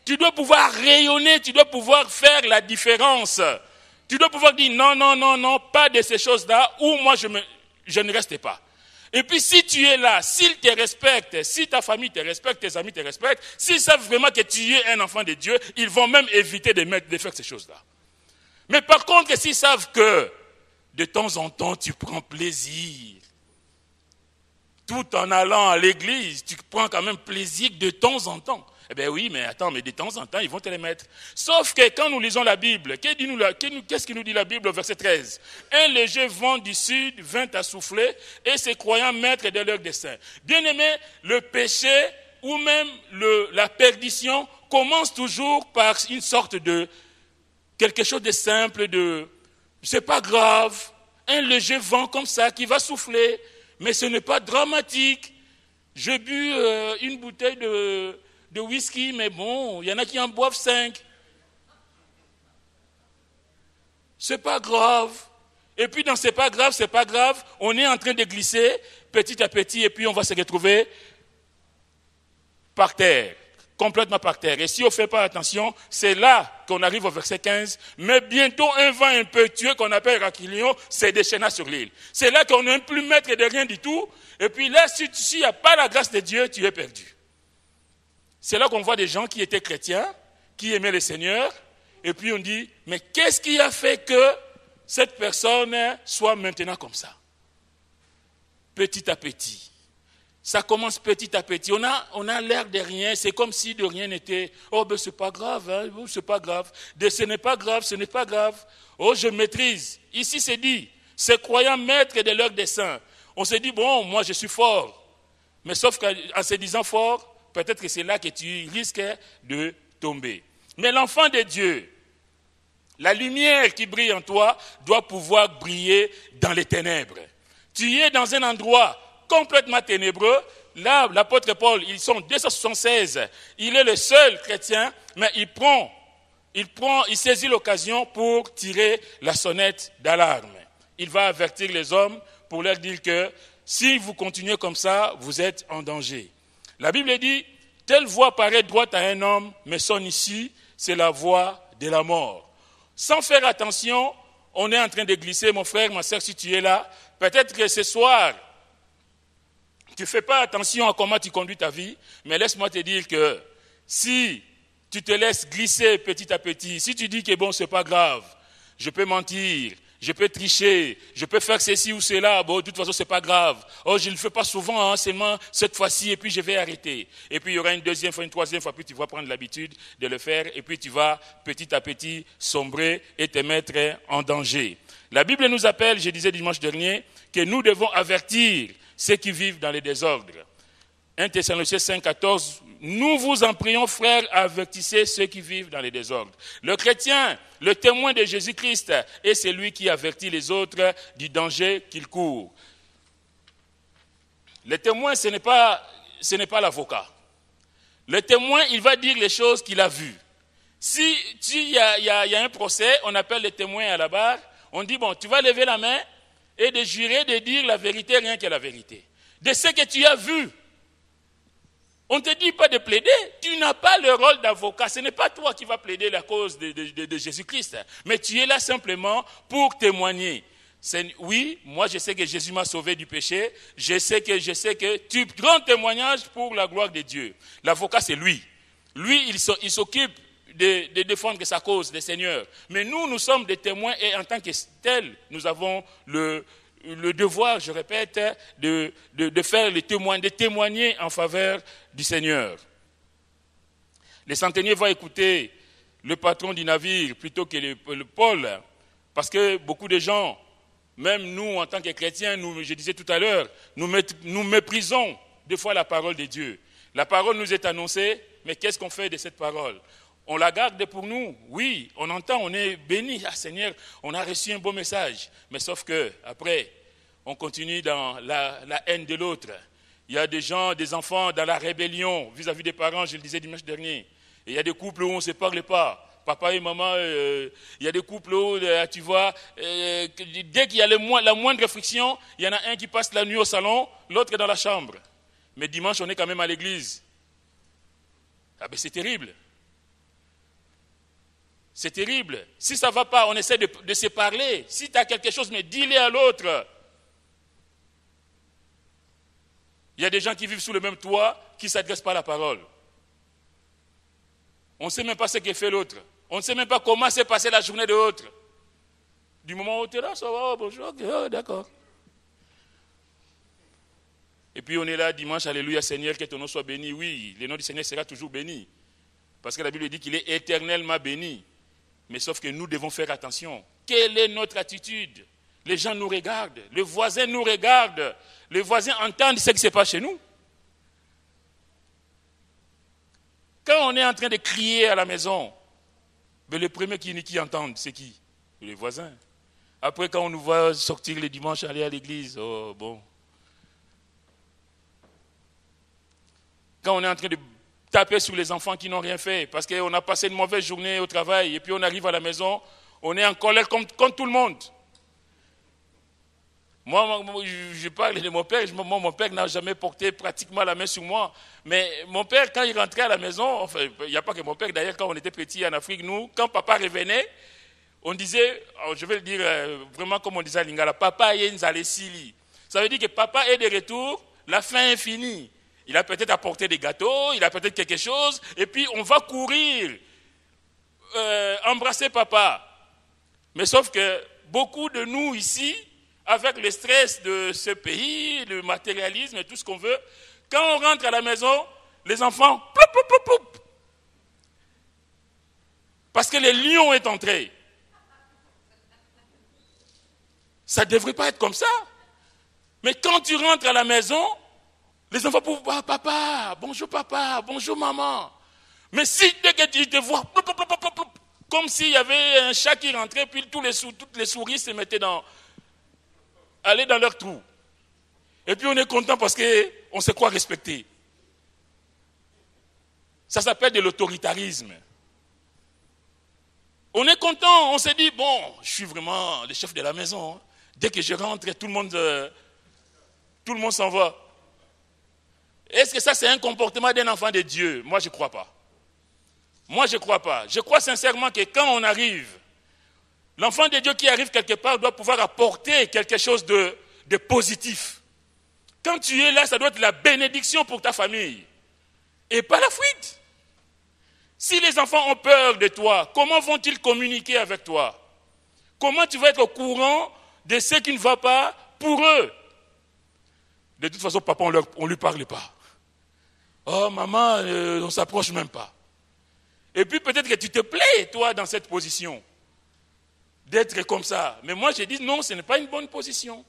Tu dois pouvoir rayonner, tu dois pouvoir faire la différence. Tu dois pouvoir dire non, non, non, non, pas de ces choses-là, où moi je ne reste pas. Et puis si tu es là, s'ils te respectent, si ta famille te respecte, tes amis te respectent, s'ils savent vraiment que tu es un enfant de Dieu, ils vont même éviter de faire ces choses-là. Mais par contre, s'ils savent que de temps en temps tu prends plaisir, tout en allant à l'église, tu prends quand même plaisir de temps en temps. Eh bien oui, mais attends, mais de temps en temps, ils vont te les mettre. Sauf que quand nous lisons la Bible, qu'est-ce qu'il nous dit la Bible au verset 13 ? Un léger vent du sud vint à souffler et ses croyants maîtres de leur dessein. Bien aimé, le péché ou même la perdition commence toujours par une sorte de quelque chose de simple, c'est pas grave, un léger vent comme ça qui va souffler, mais ce n'est pas dramatique. J'ai bu une bouteille de whisky, mais bon, il y en a qui en boivent 5. C'est pas grave. Et puis dans c'est pas grave, on est en train de glisser petit à petit et puis on va se retrouver par terre, complètement par terre. Et si on ne fait pas attention, c'est là qu'on arrive au verset 15. Mais bientôt un vent impétueux qu'on appelle Raquilion se déchaîna sur l'île. C'est là qu'on n'est plus maître de rien du tout. Et puis là, s'il n'y a pas la grâce de Dieu, tu es perdu. C'est là qu'on voit des gens qui étaient chrétiens, qui aimaient le Seigneur, et puis on dit, mais qu'est-ce qui a fait que cette personne soit maintenant comme ça ? Petit à petit. Ça commence petit à petit. On a l'air de rien, c'est comme si de rien n'était. Oh, ben c'est pas grave, hein, c'est pas grave. Ce n'est pas grave, ce n'est pas grave. Oh, je maîtrise. Ici, c'est dit, ces croyants maîtres de leur dessein. On se dit, bon, moi je suis fort. Mais sauf qu'en se disant fort, peut-être que c'est là que tu risques de tomber. Mais l'enfant de Dieu, la lumière qui brille en toi doit pouvoir briller dans les ténèbres. Tu es dans un endroit complètement ténébreux. Là, l'apôtre Paul, ils sont 276. Il est le seul chrétien, mais il saisit l'occasion pour tirer la sonnette d'alarme. Il va avertir les hommes pour leur dire que si vous continuez comme ça, vous êtes en danger. La Bible dit, telle voie paraît droite à un homme, mais son issue, c'est la voie de la mort. Sans faire attention, on est en train de glisser, mon frère, ma soeur, si tu es là, peut-être que ce soir, tu ne fais pas attention à comment tu conduis ta vie, mais laisse-moi te dire que si tu te laisses glisser petit à petit, si tu dis que bon, c'est pas grave, je peux mentir, je peux tricher, je peux faire ceci ou cela, bon, de toute façon, c'est pas grave. Oh, je ne le fais pas souvent, hein, seulement cette fois-ci, et puis je vais arrêter. Et puis il y aura une deuxième fois, une troisième fois, puis tu vas prendre l'habitude de le faire, et puis tu vas petit à petit sombrer et te mettre en danger. La Bible nous appelle, je disais dimanche dernier, que nous devons avertir ceux qui vivent dans les désordres. 1 Thessaloniciens 5,14, nous vous en prions, frères, avertissez ceux qui vivent dans les désordres. Le chrétien, le témoin de Jésus-Christ, est celui qui avertit les autres du danger qu'ils courent. Le témoin, ce n'est pas l'avocat. Le témoin, il va dire les choses qu'il a vues. Si il y a un procès, on appelle les témoins à la barre, on dit, bon, tu vas lever la main et de jurer de dire la vérité, rien que la vérité. De ce que tu as vu. On ne te dit pas de plaider, tu n'as pas le rôle d'avocat, ce n'est pas toi qui vas plaider la cause de Jésus-Christ, mais tu es là simplement pour témoigner. Oui, moi je sais que Jésus m'a sauvé du péché, je sais que tu rends témoignage pour la gloire de Dieu. L'avocat c'est lui. Lui, il s'occupe de défendre sa cause, le Seigneur. Mais nous sommes des témoins et en tant que tels, nous avons le devoir, je répète, de faire les témoins, de témoigner en faveur du Seigneur. Les centeniers vont écouter le patron du navire plutôt que le Paul, parce que beaucoup de gens, même nous en tant que chrétiens, je disais tout à l'heure, nous méprisons des fois la parole de Dieu. La parole nous est annoncée, mais qu'est-ce qu'on fait de cette parole ? On la garde pour nous, oui, on entend, on est béni. Ah Seigneur, on a reçu un beau message. Mais sauf que après, on continue dans la haine de l'autre. Il y a des gens, des enfants dans la rébellion vis-à-vis des parents, je le disais dimanche dernier. Et il y a des couples où on ne se parle pas. Papa et maman, il y a des couples où, tu vois, dès qu'il y a la moindre friction, il y en a un qui passe la nuit au salon, l'autre dans la chambre. Mais dimanche, on est quand même à l'église. Ah ben c'est terrible. C'est terrible. Si ça ne va pas, on essaie de se parler. Si tu as quelque chose, mais dis-le à l'autre. Il y a des gens qui vivent sous le même toit, qui ne s'adressent pas à la parole. On ne sait même pas ce que fait l'autre. On ne sait même pas comment s'est passée la journée de l'autre. Du moment où tu es là, ça va, bonjour, okay, oh, d'accord. Et puis on est là dimanche, alléluia Seigneur, que ton nom soit béni. Oui, le nom du Seigneur sera toujours béni. Parce que la Bible dit qu'il est éternellement béni. Mais sauf que nous devons faire attention. Quelle est notre attitude? Les gens nous regardent, le voisin nous regarde, le voisin entend ce qui se passe chez nous. Quand on est en train de crier à la maison, le premier qui entend, c'est qui? Les voisins. Après, quand on nous voit sortir le dimanche, aller à l'église, oh bon. Quand on est en train de taper sur les enfants qui n'ont rien fait, parce qu'on a passé une mauvaise journée au travail, et puis on arrive à la maison, on est en colère comme tout le monde. Moi, je parle de mon père, mon père n'a jamais porté pratiquement la main sur moi. Mais mon père, quand il rentrait à la maison, enfin, il n'y a pas que mon père, d'ailleurs, quand on était petits en Afrique, nous, quand papa revenait, on disait, je vais le dire vraiment comme on disait à Lingala, papa est nzalesili. Ça veut dire que papa est de retour, la fin est finie. Il a peut-être apporté des gâteaux, il a peut-être quelque chose, et puis on va courir, embrasser papa. Mais sauf que beaucoup de nous ici, avec le stress de ce pays, le matérialisme et tout ce qu'on veut, quand on rentre à la maison, les enfants, ploup, ploup, ploup, ploup. Parce que le lion est entré. Ça ne devrait pas être comme ça. Mais quand tu rentres à la maison, les enfants peuvent dire, papa, bonjour maman. Mais si dès que tu te vois, ploup, ploup, ploup, ploup, ploup, comme s'il y avait un chat qui rentrait, puis toutes les souris se mettaient aller dans leur trou. Et puis on est content parce qu'on se croit respecté. Ça s'appelle de l'autoritarisme. On est content, on se dit, bon, je suis vraiment le chef de la maison. Dès que je rentre, tout le monde s'en va. Est-ce que ça c'est un comportement d'un enfant de Dieu? Moi je ne crois pas. Je crois sincèrement que quand on arrive, l'enfant de Dieu qui arrive quelque part doit pouvoir apporter quelque chose de positif. Quand tu es là, ça doit être la bénédiction pour ta famille. Et pas la fuite. Si les enfants ont peur de toi, comment vont-ils communiquer avec toi? Comment tu vas être au courant de ce qui ne va pas pour eux? De toute façon, papa, on ne lui parle pas. Oh, maman, on ne s'approche même pas. Et puis peut-être que tu te plais, toi, dans cette position. D'être comme ça. Mais moi, je dis non, ce n'est pas une bonne position.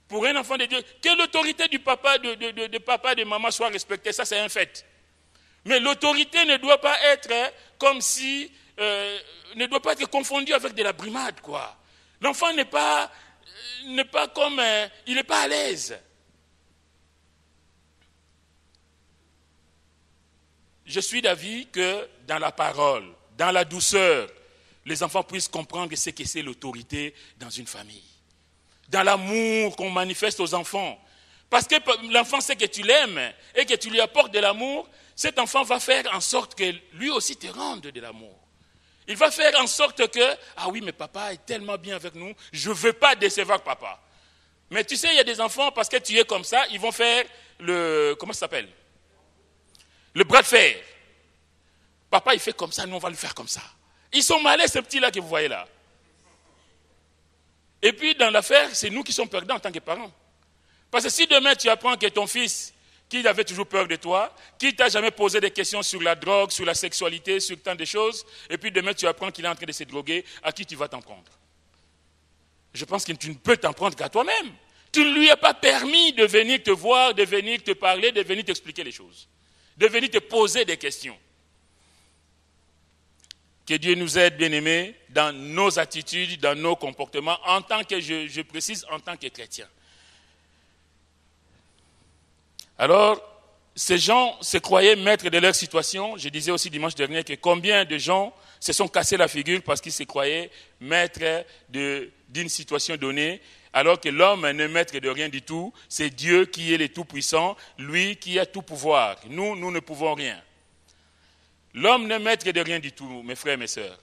Pour un enfant de Dieu, que l'autorité du papa, de papa, de maman soit respectée, ça c'est un fait. Mais l'autorité ne doit pas être comme si, ne doit pas être confondue avec de la brimade, quoi. L'enfant n'est pas comme, il n'est pas à l'aise. Je suis d'avis que dans la parole, dans la douceur, les enfants puissent comprendre ce que c'est l'autorité dans une famille. Dans l'amour qu'on manifeste aux enfants. Parce que l'enfant sait que tu l'aimes et que tu lui apportes de l'amour, cet enfant va faire en sorte que lui aussi te rende de l'amour. Il va faire en sorte que, ah oui, mais papa est tellement bien avec nous, je ne veux pas décevoir papa. Mais tu sais, il y a des enfants, parce que tu es comme ça, ils vont faire comment ça s'appelle? Le bras de fer. Papa, il fait comme ça, nous on va le faire comme ça. Ils sont malais, ces petits-là que vous voyez là. Et puis, dans l'affaire, c'est nous qui sommes perdants en tant que parents. Parce que si demain, tu apprends que ton fils, qui avait toujours peur de toi, qui t'a jamais posé des questions sur la drogue, sur la sexualité, sur tant de choses, et puis demain, tu apprends qu'il est en train de se droguer, à qui tu vas t'en prendre? Je pense que tu ne peux t'en prendre qu'à toi-même. Tu ne lui as pas permis de venir te voir, de venir te parler, de venir t'expliquer les choses, de venir te poser des questions. Que Dieu nous aide, bien-aimés, dans nos attitudes, dans nos comportements, en tant que, je précise, en tant que chrétiens. Alors, ces gens se croyaient maîtres de leur situation. Je disais aussi dimanche dernier que combien de gens se sont cassés la figure parce qu'ils se croyaient maîtres d'une situation donnée, alors que l'homme n'est maître de rien du tout. C'est Dieu qui est le Tout-Puissant, lui qui a tout pouvoir. Nous ne pouvons rien. L'homme n'est maître de rien du tout, mes frères et mes sœurs.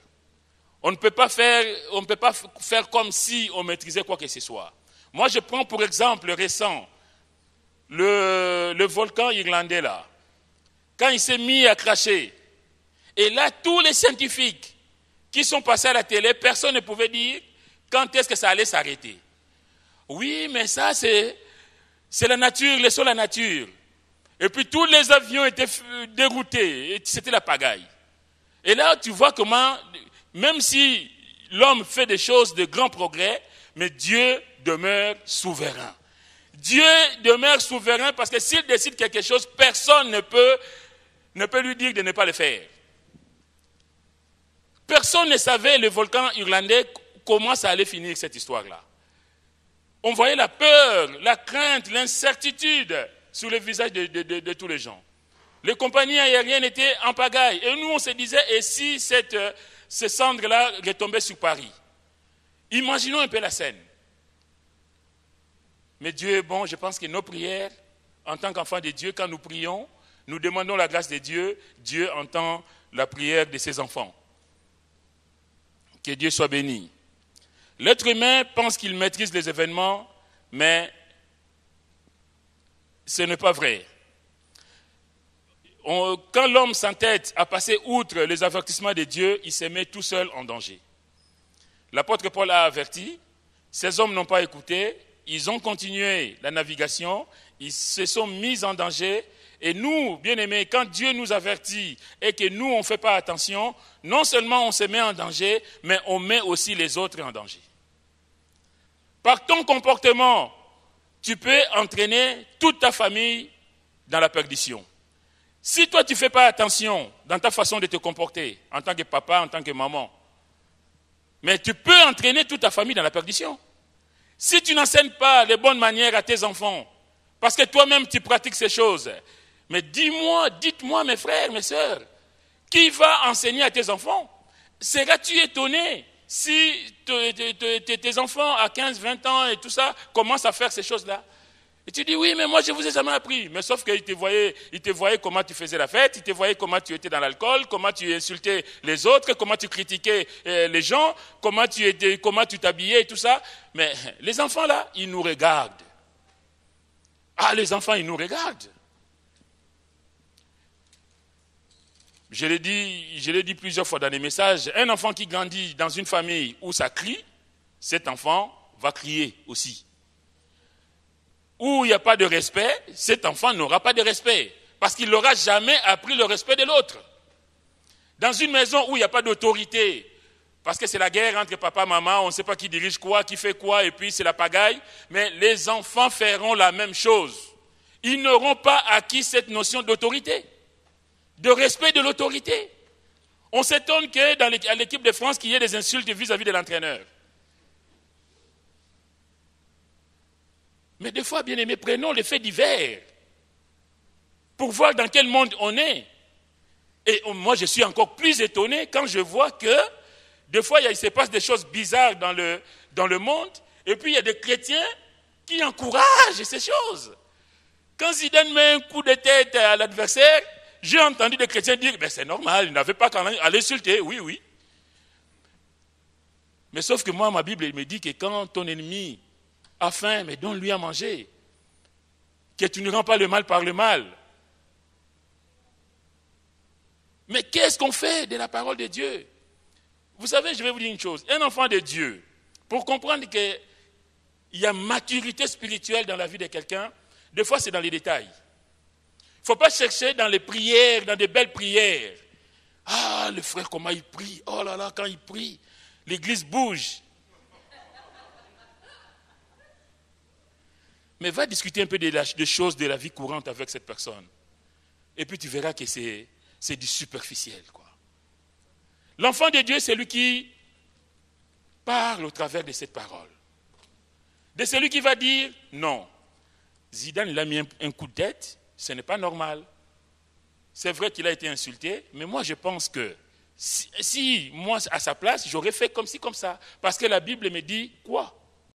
On ne peut pas faire comme si on maîtrisait quoi que ce soit. Moi, je prends pour exemple récent, le volcan irlandais là. Quand il s'est mis à cracher, et là, tous les scientifiques qui sont passés à la télé, personne ne pouvait dire quand est-ce que ça allait s'arrêter. Oui, mais ça, c'est la nature, laissons la nature. Et puis tous les avions étaient déroutés, et c'était la pagaille. Et là, tu vois comment, même si l'homme fait des choses de grands progrès, mais Dieu demeure souverain. Dieu demeure souverain parce que s'il décide quelque chose, personne ne peut lui dire de ne pas le faire. Personne ne savait, le volcan irlandais, comment ça allait finir cette histoire-là. On voyait la peur, la crainte, l'incertitude sur le visage de tous les gens. Les compagnies aériennes étaient en pagaille. Et nous, on se disait, et si ces cendres-là retombaient sur Paris? Imaginons un peu la scène. Mais Dieu est bon, je pense que nos prières, en tant qu'enfants de Dieu, quand nous prions, nous demandons la grâce de Dieu, Dieu entend la prière de ses enfants. Que Dieu soit béni. L'être humain pense qu'il maîtrise les événements, mais ce n'est pas vrai. Quand l'homme s'entête à passer outre les avertissements de Dieu, il se met tout seul en danger. L'apôtre Paul a averti, ces hommes n'ont pas écouté, ils ont continué la navigation, ils se sont mis en danger. Et nous, bien-aimés, quand Dieu nous avertit et que nous, on ne fait pas attention, non seulement on se met en danger, mais on met aussi les autres en danger. Par ton comportement, tu peux entraîner toute ta famille dans la perdition. Si toi, tu ne fais pas attention dans ta façon de te comporter, en tant que papa, en tant que maman, mais tu peux entraîner toute ta famille dans la perdition. Si tu n'enseignes pas les bonnes manières à tes enfants, parce que toi-même, tu pratiques ces choses, mais dites-moi, mes frères, mes sœurs, qui va enseigner à tes enfants? Seras-tu étonné si tes enfants à 15, 20 ans et tout ça commencent à faire ces choses-là? Et tu dis, oui, mais moi, je ne vous ai jamais appris. Mais sauf qu'ils te voyaient comment tu faisais la fête, ils te voyaient comment tu étais dans l'alcool, comment tu insultais les autres, comment tu critiquais les gens, comment tu t'habillais et tout ça. Mais les enfants, là, ils nous regardent. Ah, les enfants, ils nous regardent. Je l'ai dit plusieurs fois dans les messages, un enfant qui grandit dans une famille où ça crie, cet enfant va crier aussi. Où il n'y a pas de respect, cet enfant n'aura pas de respect, parce qu'il n'aura jamais appris le respect de l'autre. Dans une maison où il n'y a pas d'autorité, parce que c'est la guerre entre papa et maman, on ne sait pas qui dirige quoi, qui fait quoi, et puis c'est la pagaille, mais les enfants feront la même chose. Ils n'auront pas acquis cette notion d'autorité, de respect de l'autorité. On s'étonne qu'à l'équipe de France, qu'il y ait des insultes vis-à-vis de l'entraîneur. Mais des fois, bien aimés, prenons les faits divers pour voir dans quel monde on est. Et moi, je suis encore plus étonné quand je vois que des fois, il se passe des choses bizarres dans le monde, et puis il y a des chrétiens qui encouragent ces choses. Quand Zidane met un coup de tête à l'adversaire, j'ai entendu des chrétiens dire, ben c'est normal, il n'avait pas qu'à l'insulter, oui. Mais sauf que moi, ma Bible me dit que quand ton ennemi a faim, mais donne-lui à manger. Que tu ne rends pas le mal par le mal. Mais qu'est-ce qu'on fait de la parole de Dieu? Vous savez, je vais vous dire une chose. Un enfant de Dieu, pour comprendre qu'il y a maturité spirituelle dans la vie de quelqu'un, des fois c'est dans les détails. Il ne faut pas chercher dans les prières, dans des belles prières. Ah, le frère, comment il prie. Oh là là, quand il prie, l'église bouge. Mais va discuter un peu des choses de la vie courante avec cette personne. Et puis tu verras que c'est du superficiel, quoi. L'enfant de Dieu, c'est lui qui parle au travers de cette parole. De celui qui va dire, non, Zidane, il a mis un coup de tête, ce n'est pas normal. C'est vrai qu'il a été insulté, mais moi je pense que si moi, à sa place, j'aurais fait comme ci, comme ça. Parce que la Bible me dit quoi?